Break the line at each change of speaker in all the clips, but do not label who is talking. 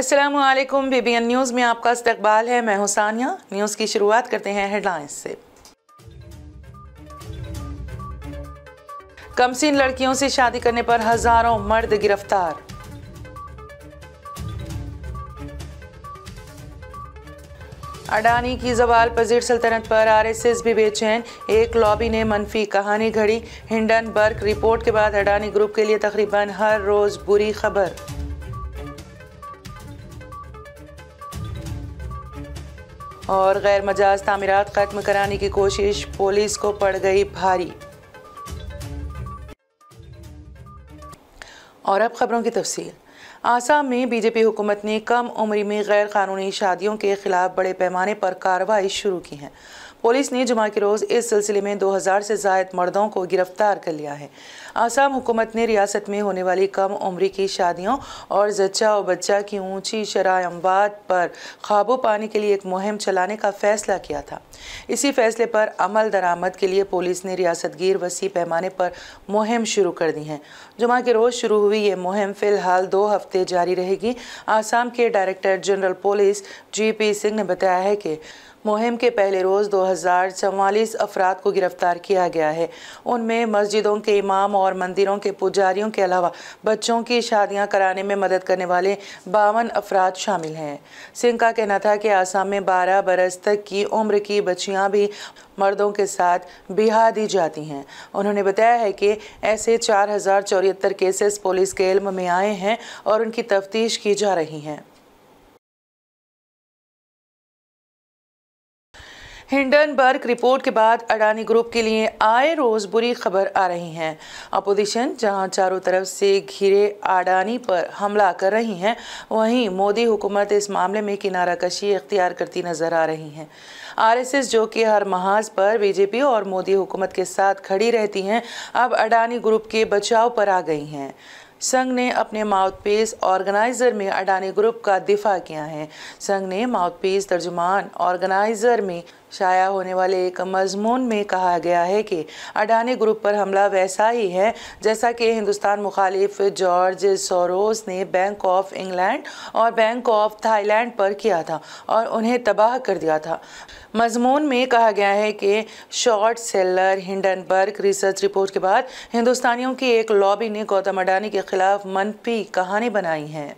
अस्सलामुअलैकुम। BBN news में आपका इस्तकबाल है। मैं हूं सानिया। न्यूज़ की शुरुआत करते हैं हेडलाइंस से। कमसीन लड़कियों से शादी करने पर हजारों मर्द गिरफ्तार। अडानी की ज़वाल पजीर सल्तनत पर RSS भी बेचैन। एक लॉबी ने मनफी कहानी घड़ी। हिंडनबर्ग रिपोर्ट के बाद अडानी ग्रुप के लिए तकरीबन हर रोज़ बुरी खबर। और गैर मजाज तामीरात खत्म कराने की कोशिश पुलिस को पड़ गई भारी। और अब खबरों की तफसील। आसाम में बीजेपी हुकूमत ने कम उम्री में गैर कानूनी शादियों के खिलाफ बड़े पैमाने पर कार्रवाई शुरू की है। पुलिस ने जुमा के रोज़ इस सिलसिले में 2000 से ज़ायद मर्दों को गिरफ्तार कर लिया है। आसाम हुकूमत ने रियासत में होने वाली कम उम्री की शादियों और जच्चा और बच्चा की ऊंची शरह अमवात पर काबू पाने के लिए एक मुहिम चलाने का फैसला किया था। इसी फैसले पर अमल दरामद के लिए पुलिस ने रियासत गिर वसी पैमाने पर मुहिम शुरू कर दी है। जुमा के रोज़ शुरू हुई ये मुहिम फ़िलहाल 2 हफ्ते जारी रहेगी। आसाम के director general police GP Singh ने बताया है कि मुहिम के पहले रोज़ 2044 अफराद को गिरफ्तार किया गया है। उनमें मस्जिदों के इमाम और मंदिरों के पुजारियों के अलावा बच्चों की शादियां कराने में मदद करने वाले 52 अफराद शामिल हैं। सिंह का कहना था कि आसाम में 12 बरस तक की उम्र की बच्चियां भी मर्दों के साथ बिहा दी जाती हैं। उन्होंने बताया है कि ऐसे 4074 केसेस पुलिस के इल्म में आए हैं और उनकी तफ्तीश की जा रही है। हिंडनबर्ग रिपोर्ट के बाद अडानी ग्रुप के लिए आए रोज़ बुरी खबर आ रही है। अपोजिशन जहां चारों तरफ से घिरे अडानी पर हमला कर रही है, वहीं मोदी हुकूमत इस मामले में किनारा कशी इख्तियार करती नजर आ रही है। RSS जो कि हर महाज पर बीजेपी और मोदी हुकूमत के साथ खड़ी रहती हैं, अब अडानी ग्रुप के बचाव पर आ गई हैं। संघ ने अपने माउथपीस ऑर्गेनाइजर में अडानी ग्रुप का दिफा किया है। संघ ने माउथपीस तर्जुमान ऑर्गेनाइजर में शाया होने वाले एक मजमून में कहा गया है कि अडानी ग्रुप पर हमला वैसा ही है जैसा कि हिंदुस्तान मुखालिफ जॉर्ज सोरोस ने बैंक ऑफ इंग्लैंड और बैंक ऑफ थाईलैंड पर किया था और उन्हें तबाह कर दिया था। मजमून में कहा गया है कि short seller Hindenburg research report के बाद हिंदुस्तानियों की एक लॉबी ने गौतम अडानी के खिलाफ मनफी कहानी बनाई है।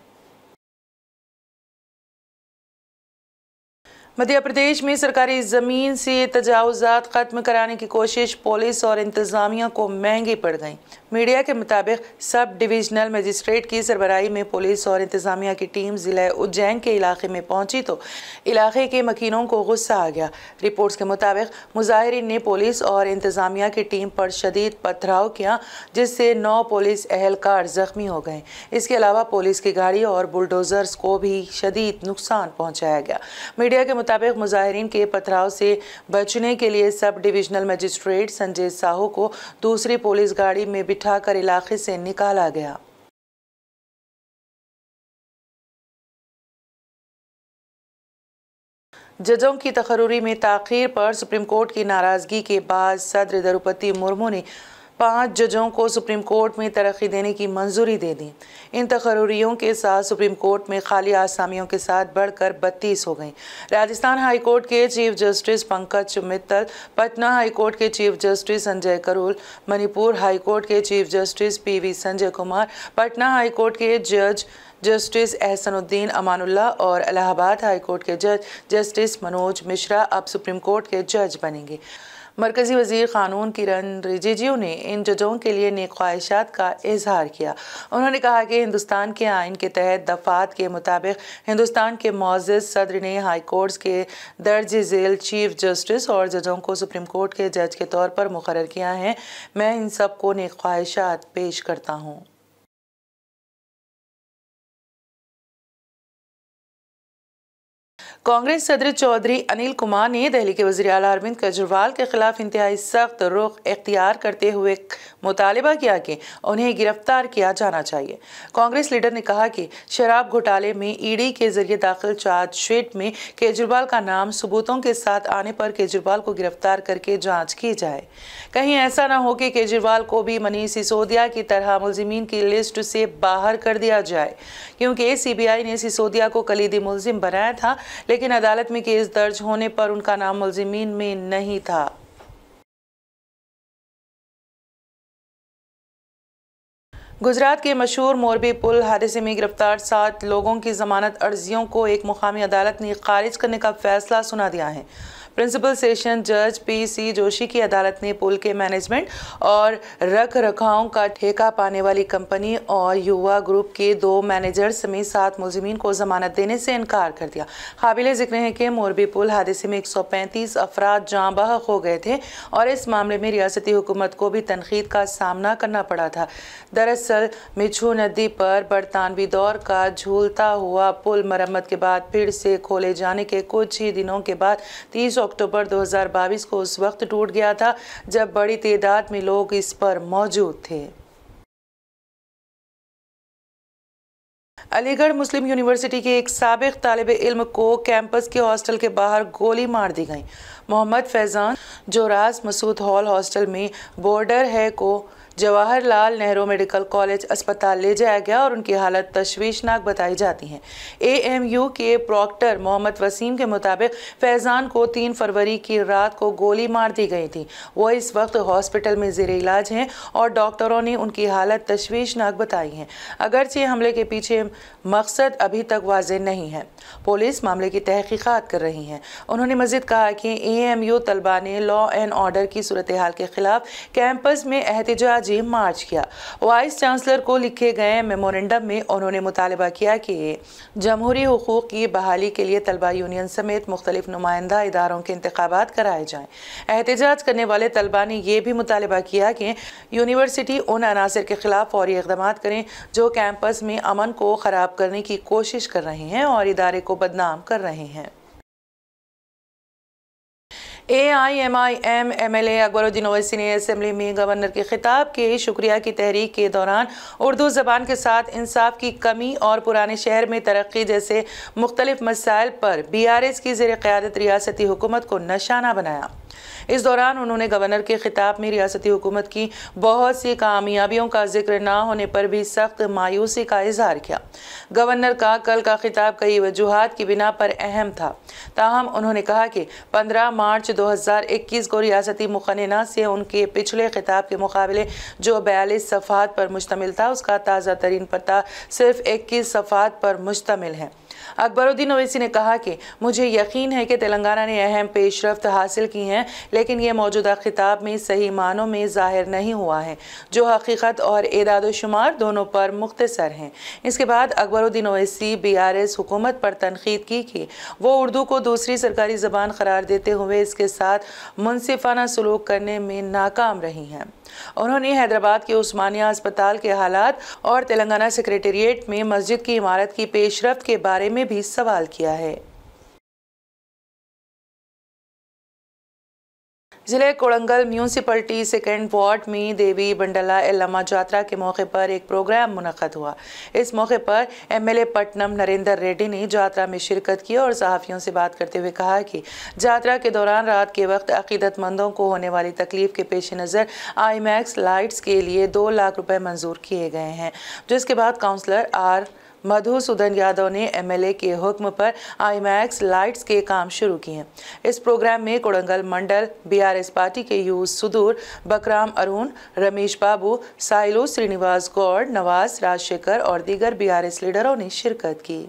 मध्य प्रदेश में सरकारी ज़मीन से तजावुज़ात ख़त्म कराने की कोशिश पुलिस और इंतज़ामिया को महंगी पड़ गई। मीडिया के मुताबिक सब डिविजनल मजिस्ट्रेट की सरबराही में पुलिस और इंतज़ामिया की टीम ज़िला उज्जैन के इलाके में पहुंची तो इलाके के मकीनों को गुस्सा आ गया। रिपोर्ट्स के मुताबिक मुजाहिरीन ने पुलिस और इंतज़ामिया की टीम पर शदीद पथराव किया, जिससे 9 पुलिस एहलकार ज़ख्मी हो गए। इसके अलावा पुलिस की गाड़ी और बुलडोज़र्स को भी शदीद नुकसान पहुँचाया गया। मीडिया के मुताबिक मुजाहिरीन के पथराव से बचने के लिए sub divisional magistrate Sanjay Sahu को दूसरी पुलिस गाड़ी में बिठाकर इलाके से निकाला गया। जजों की तकर्री में ताख़ीर पर सुप्रीम कोर्ट की नाराज़गी के बाद सदर द्रौपदी मुर्मू ने 5 जजों को सुप्रीम कोर्ट में तरक्की देने की मंजूरी दे दी। इन तकर्रियों के साथ सुप्रीम कोर्ट में खाली आसामियों के साथ बढ़कर 32 हो गई। राजस्थान हाई कोर्ट के chief justice Pankaj Mittal, Patna high court के chief justice Sanjay Karol, Manipur high court के chief justice PV Sanjay Kumar, Patna high court के जज जस्टिस एहसनुद्दीन अमानुल्लाह और इलाहाबाद हाई कोर्ट के जज जस्टिस मनोज मिश्रा अब सुप्रीम कोर्ट के जज बनेंगे। मरकज़ी वज़ीर क़ानून किरण रिजिजू ने इन जजों के लिए नेक ख्वाहिशात का इजहार किया। उन्होंने कहा कि हिंदुस्तान के आइन के तहत दफ़ात के मुताबिक हिंदुस्तान के मुअज़्ज़ज़ सदर ने हाई कोर्ट्स के दर्ज झेल चीफ जस्टिस और जजों को सुप्रीम कोर्ट के जज के तौर पर मुकर्रर किया है। मैं इन सब को नेक ख्वाहिशात पेश करता हूँ। कांग्रेस सदर चौधरी अनिल कुमार ने दिल्ली के वज़ीर आला अरविंद केजरीवाल के खिलाफ इंतहाई सख्त रुख इख्तियार करते हुए मुतालिबा किया कि उन्हें गिरफ्तार किया जाना चाहिए। कांग्रेस लीडर ने कहा कि शराब घोटाले में ईडी के जरिए दाखिल चार्जशीट में केजरीवाल का नाम सबूतों के साथ आने पर केजरीवाल को गिरफ्तार करके जांच की जाए। कहीं ऐसा न हो कि केजरीवाल को भी मनीष सिसोदिया की तरह मुल्जिमीन की लिस्ट से बाहर कर दिया जाए, क्योंकि सीबीआई ने सिसोदिया को कलीदी मुल्जिम बनाया था, लेकिन अदालत में केस दर्ज होने पर उनका नाम मुल्जिमीन में नहीं था। गुजरात के मशहूर मोरबी पुल हादसे में गिरफ्तार 7 लोगों की जमानत अर्जियों को एक मुकामी अदालत ने खारिज करने का फैसला सुना दिया है। प्रिंसिपल सेशन जज पी.सी. जोशी की अदालत ने पुल के मैनेजमेंट और रख रखाव का ठेका पाने वाली कंपनी और युवा ग्रुप के 2 मैनेजर समेत 7 मुल्जिमीन को जमानत देने से इनकार कर दिया। काबिले जिक्र है कि मोरबी पुल हादसे में 135 अफराद जाँ बहक हो गए थे और इस मामले में रियासती हुकूमत को भी तनकीद का सामना करना पड़ा था। दरअसल मिच्छू नदी पर बरतानवी दौर का झूलता हुआ पुल मरम्मत के बाद फिर से खोले जाने के कुछ ही दिनों के बाद 30 अक्टूबर 2022 को उस वक्त टूट गया था जब बड़ी तादाद में लोग इस पर मौजूद थे। अलीगढ़ मुस्लिम यूनिवर्सिटी के एक साबिक तालिब इल्म को कैंपस के हॉस्टल के बाहर गोली मार दी गई। मोहम्मद फैजान जो राज मसूद हॉल हॉस्टल में बोर्डर है को जवाहरलाल नेहरू मेडिकल कॉलेज अस्पताल ले जाया गया और उनकी हालत तशवीशनाक बताई जाती है। एएमयू के प्रॉक्टर मोहम्मद वसीम के मुताबिक फैजान को 3 फरवरी की रात को गोली मार दी गई थी। वो इस वक्त हॉस्पिटल में ज़ेर इलाज हैं और डॉक्टरों ने उनकी हालत तशवीशनाक बताई है। अगरचे हमले के पीछे मकसद अभी तक वाज़ेह नहीं है। पुलिस मामले की तहकीकात कर रही है। उन्होंने मज़ीद कहा कि एएमयू तलबा ने लॉ एंड ऑर्डर की सूरत हाल के खिलाफ कैंपस में एहतजाज मार्च किया। वाइस चांसलर को लिखे गए मेमोरेंडम में उन्होंने मुतालिबा किया कि जमहूरी हुकूक की बहाली के लिए तलबा यूनियन समेत मुख्तलिफ नुमाइंदा इदारों के इंतखाबात कराए जाएं। एहतजाज करने वाले तलबा ने यह भी मुतालिबा किया कि यूनिवर्सिटी उन अनासर के खिलाफ फौरी इक़दाम करें जो कैंपस में अमन को ख़राब करने की कोशिश कर रहे हैं और इदारे को बदनाम कर रहे हैं। AIMIM MLA अकबरुद्दीन ओवैसी ने असेंबली में गवर्नर के खिताब के शुक्रिया की तहरीक के दौरान उर्दू ज़बान के साथ इंसाफ की कमी और पुराने शहर में तरक्की जैसे मुख्तलिफ मसाइल पर BRS की ज़ेर क़यादत रियासती हुकूमत को निशाना बनाया। इस दौरान उन्होंने गवर्नर के खिताब में रियासती हुकूमत की बहुत सी कामयाबियों का जिक्र ना होने पर भी सख्त मायूसी का इजहार किया। गवर्नर का कल का खिताब कई वजूहात की बिना पर अहम था, ताहम उन्होंने कहा कि 15 मार्च 2021 को रियासती मुक़न्निना से उनके पिछले खिताब के मुकाबले जो 42 सफ़हात पर मुश्तमिल था, उसका ताज़ा तरीन पता सिर्फ 21 सफ़हात पर मुश्तमिल है। अकबरुद्दीन ओवैसी ने कहा कि मुझे यकीन है कि तेलंगाना ने अहम पेशरफ्त हासिल की हैं, लेकिन यह मौजूदा खिताब में सही मानों में ज़ाहिर नहीं हुआ है, जो हकीकत और एदाद शुमार दोनों पर मुख्तसर हैं। इसके बाद अकबरुद्दीन ओवैसी BRS हुकूमत पर तनकीद की कि वो उर्दू को दूसरी सरकारी ज़बान करार देते हुए इसके साथ मुनसिफाना सलूक करने में नाकाम रही हैं। उन्होंने हैदराबाद के उस्मानिया अस्पताल के हालात और तेलंगाना सेक्रेटेरिएट में मस्जिद की इमारत की पेशरफ्त के बारे में भी सवाल किया है। जिले कोड़ंगल म्यूनसिपलिटी 2nd वार्ड में देवी बंडला एल्लम्मा यात्रा के मौके पर एक प्रोग्राम मुनक़्क़द हुआ। इस मौके पर MLA पट्टनम नरेंद्र रेड्डी ने यात्रा में शिरकत की और सहाफ़ियों से बात करते हुए कहा कि यात्रा के दौरान रात के वक्त अक़ीदतमंदों को होने वाली तकलीफ के पेश नज़र IMAX लाइट्स के लिए 2 लाख रुपए मंजूर किए गए हैं, जिसके बाद काउंसलर R मधुसूदन यादव ने MLA के हुक्म पर IMAX लाइट्स के काम शुरू किए। इस प्रोग्राम में कोड़ंगल मंडल BRS पार्टी के यूस सुदूर, बकराम अरुण, रमेश बाबू, साइलो श्रीनिवास गौड़, नवाज राजशेखर और दीगर BRS लीडरों ने शिरकत की।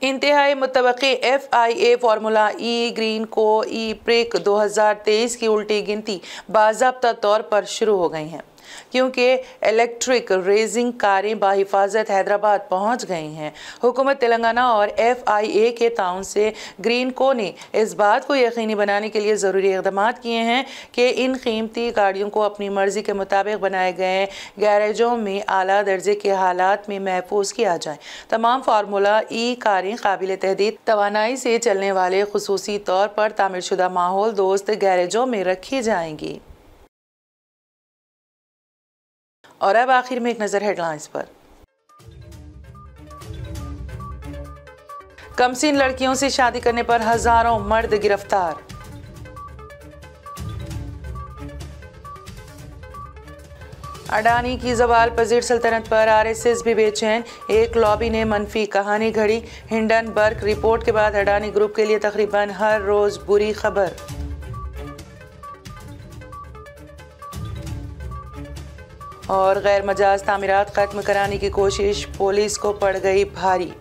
इंतहाई मुतवक्की FIA फार्मूला E ग्रीन को E प्रिक 2023 की उल्टी गिनती बाज़ाब्ता तौर पर शुरू हो गई है। क्योंकि इलेक्ट्रिक रेसिंग कारें बाहिफाजत हैदराबाद पहुंच गई हैं। हुकूमत तेलंगाना और FIA के ताउन से ग्रीनको ने इस बात को यकीनी बनाने के लिए ज़रूरी इक़दाम किए हैं कि इन कीमती गाड़ियों को अपनी मर्जी के मुताबिक बनाए गए गैरेजों में आला दर्जे के हालात में महफूज किया जाए। तमाम फार्मूला ई कारें काबिल तहदीद तवानाई से चलने वाले खुसूसी तौर पर तामीरशुदा माहौल दोस्त गैरेजों में रखी जाएंगी। और अब आखिर में एक नज़र हेडलाइंस पर। कमसीन लड़कियों से शादी करने पर हजारों मर्द गिरफ्तार। अडानी की ज़वाल पजीर सल्तनत पर RSS भी बेचैन। एक लॉबी ने मनफी कहानी घड़ी। हिंडनबर्ग रिपोर्ट के बाद अडानी ग्रुप के लिए तकरीबन हर रोज बुरी खबर। और गैर मजाज तामीरात खत्म कराने की कोशिश पुलिस को पड़ गई भारी।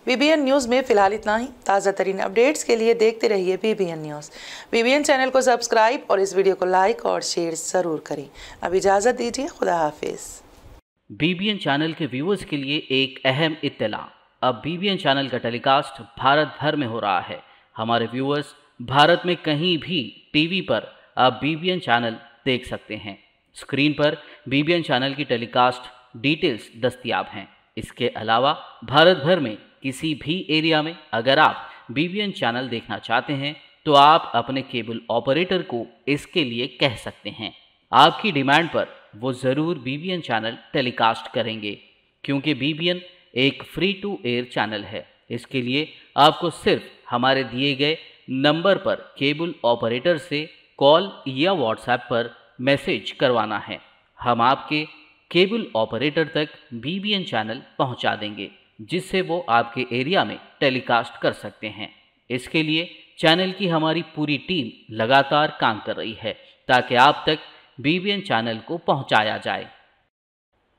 BBN न्यूज़ में फिलहाल इतना ही। ताज़ा तरीन अपडेट्स के लिए देखते रहिए BBN न्यूज़। BBN चैनल को सब्सक्राइब और इस वीडियो को लाइक और शेयर ज़रूर करें। अब इजाज़त दीजिए, खुदा हाफिज़।
BBN चैनल के व्यूअर्स के लिए एक अहम इत्तला। अब BBN चैनल का टेलीकास्ट भारत भर में हो रहा है। हमारे व्यूअर्स भारत में कहीं भी टीवी पर अब BBN चैनल देख सकते हैं। स्क्रीन पर BBN चैनल की टेलीकास्ट डिटेल्स दस्तयाब हैं। इसके अलावा भारत भर में किसी भी एरिया में अगर आप BBN चैनल देखना चाहते हैं तो आप अपने केबल ऑपरेटर को इसके लिए कह सकते हैं। आपकी डिमांड पर वो ज़रूर BBN चैनल टेलीकास्ट करेंगे, क्योंकि BBN एक फ्री टू एयर चैनल है। इसके लिए आपको सिर्फ हमारे दिए गए नंबर पर केबल ऑपरेटर से कॉल या व्हाट्सएप पर मैसेज करवाना है। हम आपके केबल ऑपरेटर तक BBN चैनल पहुंचा देंगे, जिससे वो आपके एरिया में टेलीकास्ट कर सकते हैं। इसके लिए चैनल की हमारी पूरी टीम लगातार काम कर रही है ताकि आप तक BBN चैनल को पहुंचाया जाए।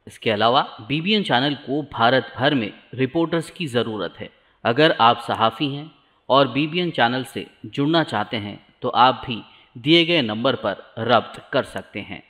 इसके अलावा BBN चैनल को भारत भर में रिपोर्टर्स की ज़रूरत है। अगर आप सहाफ़ी हैं और BBN चैनल से जुड़ना चाहते हैं तो आप भी दिए गए नंबर पर रब्त कर सकते हैं।